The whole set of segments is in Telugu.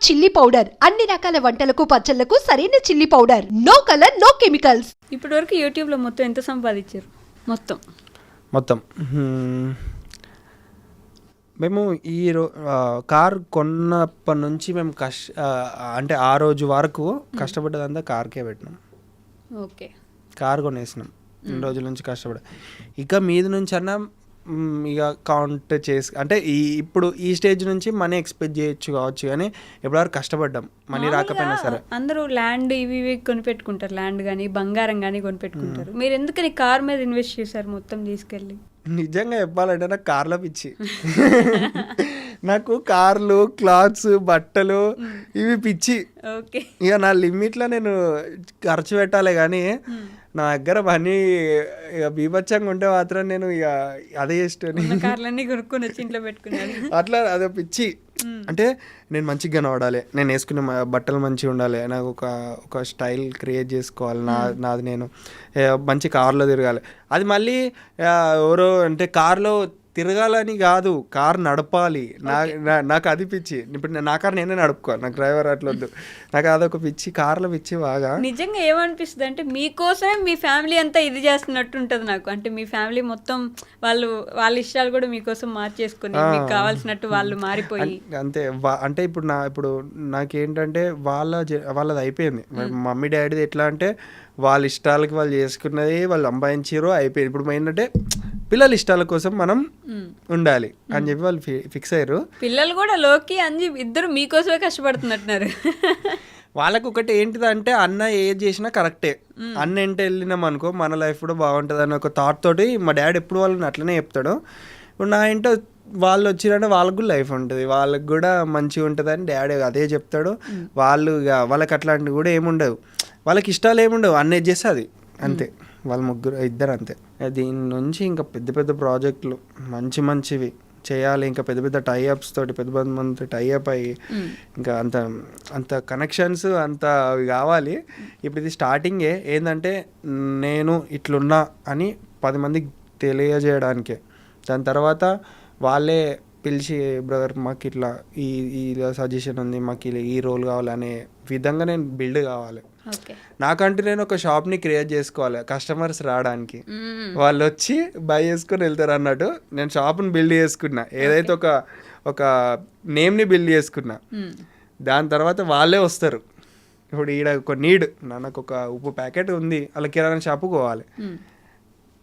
చిల్లీ పౌడర్ అన్ని రకాల వంటలకు పచ్చళ్లకు సరైన chilli powder. No colour no chemicals. ఇప్పటి వరకు యూట్యూబ్లో మొత్తం ఎంత సంపాదించారు? మొత్తం మేము కార్ కొన్నప్పటి నుంచి మేము అంటే ఆ రోజు వరకు కష్టపడ్డదంతా కార్కే పెట్టినాం. Okay, car కొనేసినాం. 2 రోజుల నుంచి కష్టపడ ఇక మీద నుంచి అన్నా ఇక కౌంట్ చేసి అంటే ఇప్పుడు ఈ స్టేజ్ నుంచి మనీ ఎక్స్పెక్ట్ చేయొచ్చు కావచ్చు, కానీ ఎప్పటివరకు కష్టపడ్డాం మనీ రాకపోయినా సరే. అందరూ ల్యాండ్ ఇవి కొనిపెట్టుకుంటారు, ల్యాండ్ కానీ బంగారం కానీ కొనిపెట్టుకుంటారు. మీరు ఎందుకని కార్ మీద ఇన్వెస్ట్ చేశారు మొత్తం తీసుకెళ్ళి? నిజంగా చెప్పాలంటే నాకు కార్లో పిచ్చి. నాకు కార్లు, క్లాత్స్, బట్టలు ఇవి పిచ్చి. ఓకే, ఇక నా లిమిట్లో నేను ఖర్చు పెట్టాలి, కానీ నా దగ్గర మనీ ఇక బీభత్సంగా ఉంటే మాత్రం నేను ఇక అదే ఇష్టం. కార్లన్నీ కొనుక్కొని వచ్చి ఇంట్లో పెట్టుకున్నాను. అట్లా అదే పిచ్చి. అంటే నేను మంచిగా కనబడాలి, నేను వేసుకునే బట్టలు మంచిగా ఉండాలి, నాకు ఒక స్టైల్ క్రియేట్ చేసుకోవాలి, నాది నేను మంచి కార్లో తిరగాలి. అది మళ్ళీ ఎవరో అంటే కార్లో తిరగాలని కాదు, కార్ నడపాలి. నాకు అది పిచ్చి. ఇప్పుడు నా కార్ నేనే నడుపుకోవాలి, నాకు డ్రైవర్ అట్లా వద్దు. నాకు అదొక పిచ్చి, కార్లో పిచ్చి బాగా. నిజంగా ఏమనిపిస్తుంది అంటే మీకోసమే మీ ఫ్యామిలీ అంతా ఇది చేస్తున్నట్టు ఉంటుంది నాకు. అంటే మీ ఫ్యామిలీ మొత్తం వాళ్ళ ఇష్టాలు కూడా మీకోసం మార్చేసుకుని మీకు కావాల్సినట్టు వాళ్ళు మారిపోయి అంతే. అంటే ఇప్పుడు నాకేంటంటే వాళ్ళది అయిపోయింది. మమ్మీ డాడీది ఎట్లా అంటే వాళ్ళ ఇష్టాలకి వాళ్ళు చేసుకున్నది, వాళ్ళు సంపాదించారు, అయిపోయింది. ఇప్పుడు ఏంటంటే పిల్లల ఇష్టాల కోసం మనం ఉండాలి అని చెప్పి వాళ్ళు ఫిక్స్ అయ్యారు. పిల్లలు కూడా లోకి అంజి ఇద్దరు మీకోసమే కష్టపడుతున్నట్టున్నారు. వాళ్ళకి ఒకటి ఏంటిదంటే అన్న ఏది చేసినా కరెక్టే, అన్న ఏంటి వెళ్ళినాం అనుకో మన లైఫ్ కూడా బాగుంటుంది అని ఒక థాట్ తోటి మా డాడీ ఎప్పుడు వాళ్ళని అట్లనే చెప్తాడు. ఇప్పుడు నా ఏంటో వాళ్ళు వచ్చిరంటే వాళ్ళకి కూడా లైఫ్ ఉంటుంది, వాళ్ళకి కూడా మంచిగా ఉంటుంది అని డాడీ అదే చెప్తాడు. వాళ్ళకి అట్లాంటివి కూడా ఏముండవు, వాళ్ళకి ఇష్టాలు ఏముండవు, అన్నీ చేస్తే అది అంతే. వాళ్ళ ఇద్దరు అంతే. దీని నుంచి ఇంకా పెద్ద పెద్ద ప్రాజెక్టులు మంచివి చేయాలి, ఇంకా పెద్ద పెద్ద టైఅప్స్ తోటి పెద్ద మంది టైఅప్ అయ్యి ఇంకా అంత కనెక్షన్స్ అంత అవి కావాలి. ఇప్పుడు ఇది స్టార్టింగే. ఏంటంటే నేను ఇట్లున్నా అని 10 మందికి తెలియజేయడానికే. దాని తర్వాత వాళ్ళే పిలిచి బ్రదర్ మాకు ఇట్లా ఈ సజెషన్ ఉంది, మాకు ఈ రోల్ కావాలనే విధంగా నేను బిల్డ్ కావాలి. నాకంటూ నేను ఒక షాప్ని క్రియేట్ చేసుకోవాలి, కస్టమర్స్ రావడానికి వాళ్ళు వచ్చి బై చేసుకొని వెళ్తారు అన్నట్టు. నేను షాప్ని బిల్డ్ చేసుకున్నా, ఏదైతే ఒక నేమ్ని బిల్డ్ చేసుకున్నా, దాని తర్వాత వాళ్ళే వస్తారు. ఇప్పుడు ఈడ ఒక నీడ్, నాకు ఒక ఉప్పు ప్యాకెట్ ఉంది, అలా కిరాణా షాపు పోవాలి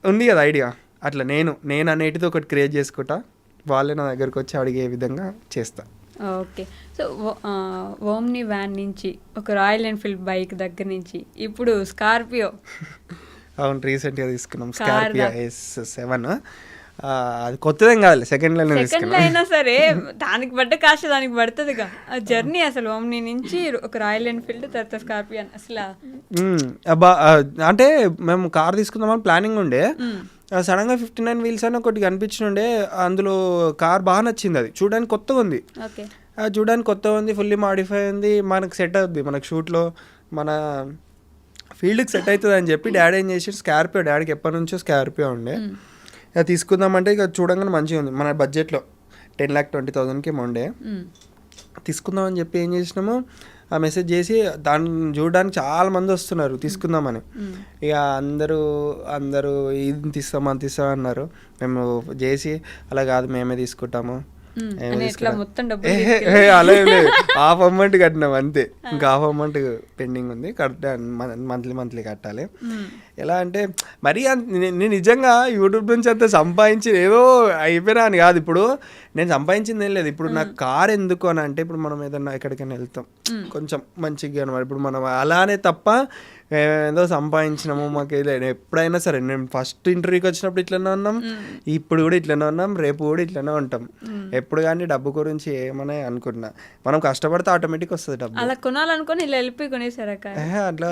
ఉంది కదా ఐడియా. అట్లా నేను అనేటిది ఒకటి క్రియేట్ చేసుకుంటా, వాళ్ళే నా దగ్గరకు వచ్చి అడిగే విధంగా చేస్తా. ఓకే, సో ఓమ్ని వ్యాన్ నుంచి ఒక రాయల్ ఎన్ఫీల్డ్ బైక్ దగ్గర నుంచి ఇప్పుడు స్కార్పియో. అవును, రీసెంట్గా తీసుకున్నాం స్కార్పియో S7. అది కొత్తదేం కాదు, సెకండ్ అయినా సరే దానికి పడ్డ కాస్ట్ దానికి పడుతుందిగా. ఆ జర్నీ అసలు ఓమ్ని నుంచి ఒక రాయల్ ఎన్ఫీల్డ్ తర్వాత స్కార్పియో అసలు అంటే మేము కార్ తీసుకుందామని ప్లానింగ్ ఉండే. సడన్గా 59 వీల్స్ అని ఒకటి కనిపించుండే, అందులో కార్ బాగా నచ్చింది. అది చూడడానికి కొత్తగా ఉంది, ఫుల్లీ మాడిఫై ఉంది, మనకు సెట్ అవుద్ది, మనకు షూట్లో మన ఫీల్డ్కి సెట్ అవుతుంది అని చెప్పి డాడీ ఏం చేసి స్కార్పియో, డాడీకి ఎప్పటి నుంచో స్కార్పియో ఉండే, తీసుకుందామంటే ఇక చూడంగానే మంచిగా ఉంది. మన బడ్జెట్లో 10,20,000కి ఉండే, తీసుకుందామని చెప్పి ఏం చేసినాము, ఆ మెసేజ్ చేసి దాన్ని చూడడానికి చాలా మంది వస్తున్నారు తీసుకుందామని. ఇక అందరూ ఇది తీస్తాం అది తీస్తాం అన్నారు. మేము చేసి అలా కాదు మేమే తీసుకుంటాము, అలా హాఫ్ అమౌంట్ కట్టినాం అంతే, ఇంకా హాఫ్ అమౌంట్ పెండింగ్ ఉంది, మంత్లీ కట్టాలి. ఎలా అంటే మరీ నేను నిజంగా యూట్యూబ్ నుంచి అంత సంపాదించి ఏదో అయిపోయినా అని కాదు. ఇప్పుడు నేను సంపాదించింది ఏం లేదు. ఇప్పుడు నాకు కార్ ఎందుకు అని అంటే, ఇప్పుడు మనం ఏదన్నా ఎక్కడికైనా వెళ్తాం కొంచెం మంచిగా అనమాట. ఇప్పుడు మనం అలానే తప్ప ఏదో సంపాదించినాము మాకు ఎప్పుడైనా సరే, నేను ఫస్ట్ ఇంటర్వ్యూకి వచ్చినప్పుడు ఇట్లనే ఉన్నాం, ఇప్పుడు కూడా ఇట్లనే ఉన్నాం, రేపు కూడా ఇట్లనే ఉంటాం. ఎప్పుడు కానీ డబ్బు గురించి ఏమన్నా అనుకున్నా, మనం కష్టపడితే ఆటోమేటిక్ వస్తుంది డబ్బు. అలా కొనాలనుకుని ఇలా వెళ్ళిపోయి కొనేసారా? అట్లా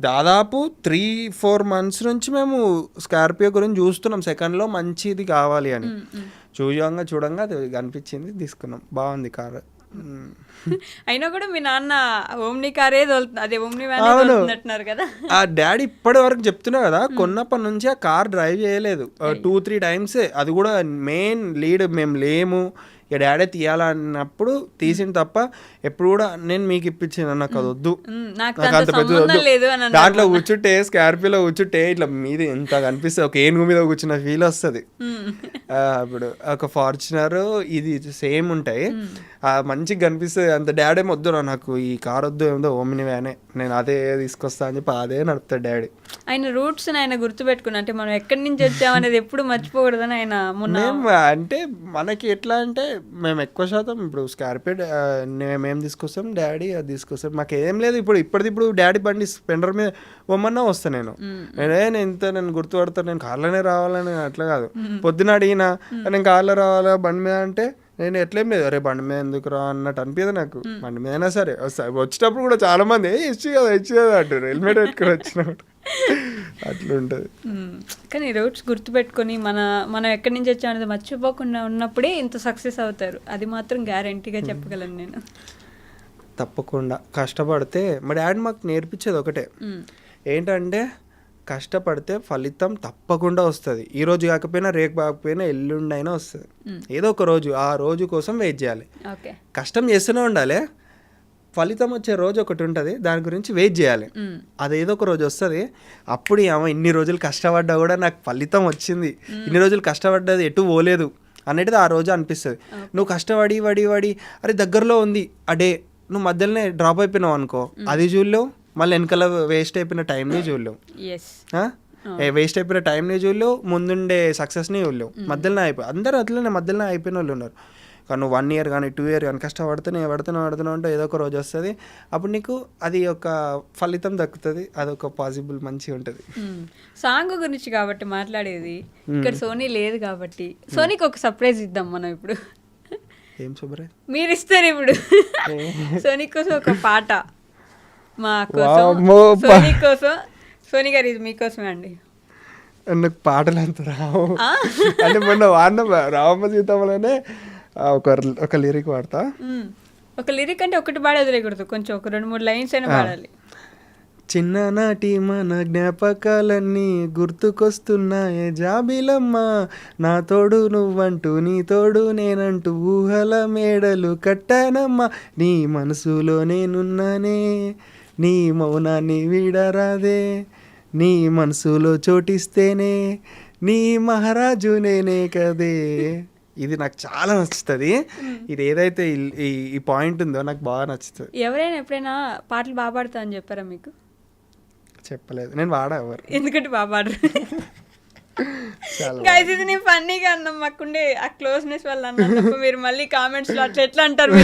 దాదాపు 3-4 months నుంచి మేము స్కార్పియో గురించి చూస్తున్నాం, సెకండ్లో మంచిది కావాలి అని. చూడంగా అది కనిపించింది, తీసుకున్నాం. బాగుంది కారు. అయినా కూడా మీ నాన్న ఓమ్ని కారే అదే ఓమ్ని వ్యాన్ అంటున్నారు కదా. ఆ డాడీ ఇప్పటి వరకు చెప్తున్నా కదా, కొన్నప్పటి నుంచి ఆ కార్ డ్రైవ్ చేయలేదు. 2-3 times, అది కూడా మెయిన్ లీడ్ మేము లేము, ఇక డాడీ తీయాలన్నప్పుడు తీసిన తప్ప ఎప్పుడు కూడా నేను మీకు ఇప్పించిన నాకు అది వద్దు, నాకు నాకు అంత పెద్ద వద్దు. లేదు అని దాంట్లో కూర్చుంటే స్కార్పియోలో కూర్చుంటే ఇట్లా మీద ఎంత కనిపిస్తుంది, ఒక ఏనుగు మీద కూర్చున్న ఫీల్ వస్తుంది. ఇప్పుడు ఒక ఫార్చునర్ ఇది సేమ్ ఉంటాయి, మంచిగా కనిపిస్తుంది. అంత డాడీ వద్దు నాకు ఈ కార్ వద్దు, ఏదో ఓమిని వ్యానే నేను అదే తీసుకొస్తా అని చెప్పి అదే నడుపుతాడు డాడీ. ఆయన రూట్స్ ఆయన గుర్తుపెట్టుకున్నా, అంటే మనం ఎక్కడి నుంచి వచ్చామనేది ఎప్పుడు మర్చిపోకూడదని ఆయన అంటే మనకి ఎట్లా అంటే మేము ఎక్కువ శాతం ఇప్పుడు స్కార్పియో మేము తీసుకొస్తాం, డాడీ అది తీసుకొస్తాం, మాకు ఏం లేదు. ఇప్పుడు డాడీ బండి స్పెండర్ మీద పొమ్మన్నా వస్తా నేను నేను గుర్తుపడతాను, నేను కార్లోనే రావాలని అట్లా కాదు. పొద్దున అడిగినా నేను కార్లో రావాలా బండి మీద అంటే నేను ఎట్లేం లేదు, అరే బండి మీద ఎందుకు రా అన్నట్టు అనిపించదు నాకు. బండి మీద అయినా సరే వచ్చేటప్పుడు కూడా చాలా మంది ఇచ్చి కదా అంటారు, హెల్మెట్ పెట్టుకుని వచ్చినప్పుడు అట్లా ఉంటుంది. కానీ రూట్స్ గుర్తుపెట్టుకొని మనం ఎక్కడి నుంచి వచ్చామనేది మర్చిపోకుండా ఉన్నప్పుడే ఇంత సక్సెస్ అవుతారు, అది మాత్రం గ్యారంటీగా చెప్పగలను నేను. తప్పకుండా కష్టపడితే మా డాడీ మాకు నేర్పించేది ఒకటే, ఏంటంటే కష్టపడితే ఫలితం తప్పకుండా వస్తుంది. ఈ రోజు కాకపోయినా రేపు కాకపోయినా ఎల్లుండి అయినా వస్తుంది. ఏదో ఒక రోజు ఆ రోజు కోసం వెయిట్ చేయాలి, కష్టం చేస్తూనే ఉండాలి. ఫలితం వచ్చే రోజు ఒకటి ఉంటుంది, దాని గురించి వెయిట్ చేయాలి. అదేదో ఒక రోజు వస్తుంది, అప్పుడు ఇన్ని రోజులు కష్టపడ్డా కూడా నాకు ఫలితం వచ్చింది, ఇన్ని రోజులు కష్టపడ్డది ఎటు పోలేదు అనేది ఆ రోజు అనిపిస్తుంది. నువ్వు కష్టపడి వడి అరే దగ్గరలో ఉంది అడే, నువ్వు మధ్యలోనే డ్రాప్ అయిపోయినావు అనుకో, అది చూడలేవు. మళ్ళీ వెనకాల వేస్ట్ అయిపోయిన టైంని చూడలేవు, వేస్ట్ అయిపోయిన టైంని చూడలేవు, ముందుండే సక్సెస్ని చూడలేవు. మధ్యలోనే అందరూ అట్లనే మధ్యలోనే అయిపోయిన వాళ్ళు ఉన్నారు. కానీ నువ్వు 1 year కానీ 2 years కానీ కష్టపడుతున్నావు అంటే ఏదో ఒక రోజు వస్తుంది, అప్పుడు నీకు అది ఒక ఫలితం దక్కుతుంది, అదొక పాసిబుల్ మంచిగా ఉంటుంది. సాంగ్ గురించి కాబట్టి మాట్లాడేది, ఇక్కడ సోనీ లేదు కాబట్టి సోనీకి ఒక సర్ప్రైజ్ ఇద్దాం మనం ఇప్పుడు. ఏం సర్ప్రైజ్ మీరు ఇస్తారు ఇప్పుడు? సోనీ కోసం ఒక పాట మా కోసం, సోనీ కోసం. సోనీ గారు ఇది మీకోసమే అండి. నాకు పాటలు అంత రావు అంటే మొన్న వాడిన రామమ్మ సీతమ్మలోనే ఒక లిరిక్ వాడతా. ఒక లిరిక్ అంటే ఒకటి పాడే వదిలేకూడదు, కొంచెం ఒక 2-3 lines అయినా పాడాలి. చిన్ననాటి మన జ్ఞాపకాలన్నీ గుర్తుకొస్తున్నాయే జాబిలమ్మ, నా తోడు నువ్వంటూ నీ తోడు నేనంటూ ఊహల మేడలు కట్టానమ్మా, నీ మనసులో నేనున్నానే నీ మౌనాన్ని వీడరాదే, నీ మనసులో చోటిస్తేనే నీ మహారాజు నేనే కదే. ఇది నాకు చాలా నచ్చుతుంది. ఇది ఏదైతే ఈ పాయింట్ ఉందో నాకు బాగా నచ్చుతుంది. ఎవరైనా ఎప్పుడైనా పాటలు బాగా పాడతా అని చెప్పారా మీకు? చెప్పలేదు, నేను వాడా ఎవరు, ఎందుకంటే బాగా పాడరు. గైస్ ఇది నేను ఫన్నీగా అన్నాం, మాకుండే ఆ క్లోజ్నెస్ వల్ల అన్నా, మీరు మళ్ళీ కామెంట్స్ లో అట్లా ఎట్లా అంటారు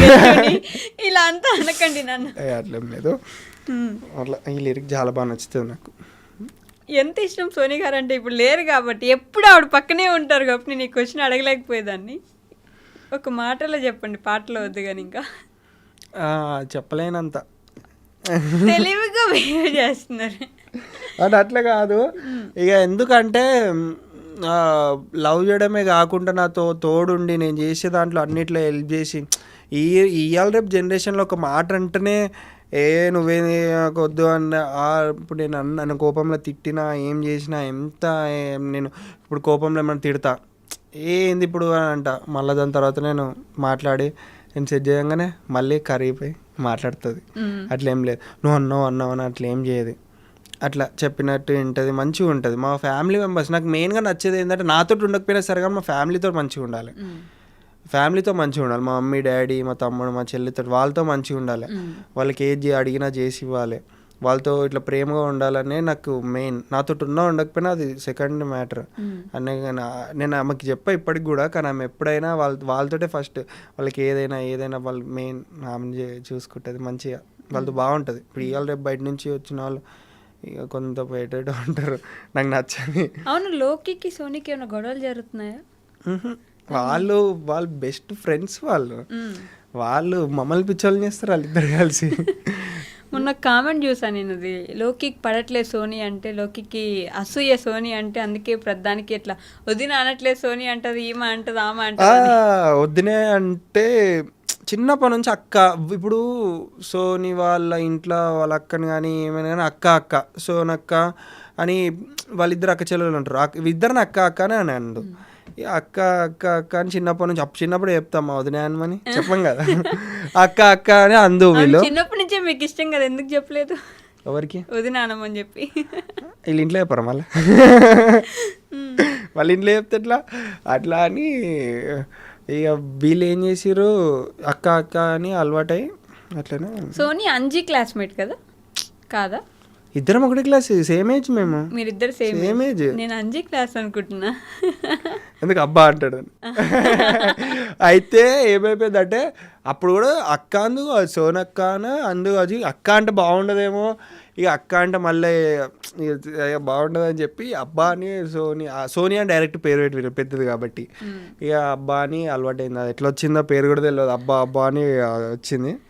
ఇలా అంతా అనకండి నన్ను. అట్లేం లేదు, అట్లా ఈ లిరిక్ చాలా బాగా నచ్చుతుంది నాకు. ఎంత ఇష్టం సోనీ గారు అంటే, ఇప్పుడు లేరు కాబట్టి ఎప్పుడు ఆవిడ పక్కనే ఉంటారు కాబట్టి నేను ఈ క్వశ్చన్ అడగలేకపోయేదాన్ని. ఒక మాటలో చెప్పండి, పాటలో వద్దు కానీ. ఇంకా చెప్పలేనంత తెలివిగా బిహేవ్ చేస్తున్నారు. అది అట్లా కాదు ఇక, ఎందుకంటే లవ్ చేయడమే కాకుండా నాతో తోడుండి నేను చేసే దాంట్లో అన్నిట్లో హెల్ప్ చేసి, ఇవాళ రేపు జనరేషన్లో ఒక మాట అంటేనే నువ్వే వద్దు అన్న. ఇప్పుడు నేను నన్ను కోపంలో తిట్టినా ఏం చేసినా నేను ఇప్పుడు కోపంలో ఏమైనా తిడతా, ఏంది ఇప్పుడు అని అంట, మళ్ళీ దాని తర్వాత నేను మాట్లాడి నేను సెట్ చేయగానే మళ్ళీ కరిగిపోయి మాట్లాడుతుంది. అట్లా ఏం లేదు, నువ్వు అన్నావు అని అట్లా ఏం చేయదు, అట్లా చెప్పినట్టు ఉంటుంది, మంచిగా ఉంటుంది. మా ఫ్యామిలీ మెంబర్స్ నాకు మెయిన్గా నచ్చేది ఏంటంటే, నాతో ఉండకపోయినా సరే కానీ మా ఫ్యామిలీతో మంచిగా ఉండాలి. మా మమ్మీ డాడీ మా తమ్ముడు మా చెల్లితో వాళ్ళతో మంచిగా ఉండాలి. వాళ్ళకి ఏది అడిగినా చేసి ఇవ్వాలి, వాళ్ళతో ఇట్లా ప్రేమగా ఉండాలనే నాకు మెయిన్. నాతో ఉండకపోయినా అది సెకండ్ మ్యాటర్ అనే. నేను ఆమెకి చెప్పా ఇప్పటికి కూడా, కానీ ఆమె ఎప్పుడైనా వాళ్ళతోటే ఫస్ట్, వాళ్ళకి ఏదైనా వాళ్ళు మెయిన్ ఆమె చూసుకుంటుంది మంచిగా, వాళ్ళతో బాగుంటుంది. ఇప్పుడు ఇవాళ రేపు బయట నుంచి వచ్చిన వాళ్ళు ఇక కొంత బయట ఉంటారు, నాకు నచ్చని. అవును, లోకికి సోనీకి ఏమైనా గొడవలు జరుగుతున్నాయా? వాళ్ళు బెస్ట్ ఫ్రెండ్స్, వాళ్ళు మమ్మల్ని పిచ్చోళ్ళు చేస్తారు వాళ్ళిద్దరు కలిసి. మొన్న కామెంట్ చూసాను నేను, అది లోకికి పడట్లేదు సోనీ అంటే, లోకికి అసూయ సోనీ అంటే, అందుకే ప్రధానికి ఇట్లా వదిన అనట్లేదు సోనీ అంటది, ఈమె అంటది, ఆమె అంటది. వదినే అంటే చిన్నప్పటి నుంచి అక్క. ఇప్పుడు సోనీ వాళ్ళ ఇంట్లో వాళ్ళ అక్కని కానీ ఏమైనా కానీ అక్క సోనక్క అని వాళ్ళిద్దరు అక్క చెల్లెలు ఉంటారు, ఇద్దరిని అక్క అని అండు. ఇక అక్క అక్క అక్క అని చిన్నప్పటి నుంచి చిన్నప్పుడు చెప్తాం మా వదిన అని చెప్పం కదా అక్క అక్క అని అందు వీళ్ళు. చిన్నప్పటి నుంచే మీకు ఇష్టం కదా, ఎందుకు చెప్పలేదు ఎవరికి? వదినానమని చెప్పి. వీళ్ళు ఇంట్లో చెప్పరు మళ్ళీ వాళ్ళ ఇంట్లో చెప్తే ఎట్లా అట్లా అని ఇక వీళ్ళు ఏం చేసిర్రు అక్క అక్క అని అలవాటై అట్లనే. సోనీ అంజీ క్లాస్మేట్ కదా, కాదా? ఇద్దరం ఒకటే క్లాస్, సేమ్ ఏజ్ మేము. మీరిద్దరు సేమ్ సేమ్ ఏజ్. నేను అంజీ క్లాస్ అనుకుంటున్నా. ఎందుకు అబ్బా అంటాడు. అయితే ఏమైపోయిందంటే అప్పుడు కూడా అక్క అందుకు సోనక్క అని అందుకు అది అక్క అంటే బాగుండదేమో, ఇక అక్క అంటే మళ్ళీ బాగుండదు అని చెప్పి అబ్బా అని సోనియా డైరెక్ట్ పేరు పెట్టి పెద్దది కాబట్టి ఇక అబ్బా అని అలవాటు అయింది. అది ఎట్లా వచ్చిందో పేరు కూడా తెలియదు, అబ్బా అబ్బా అని వచ్చింది.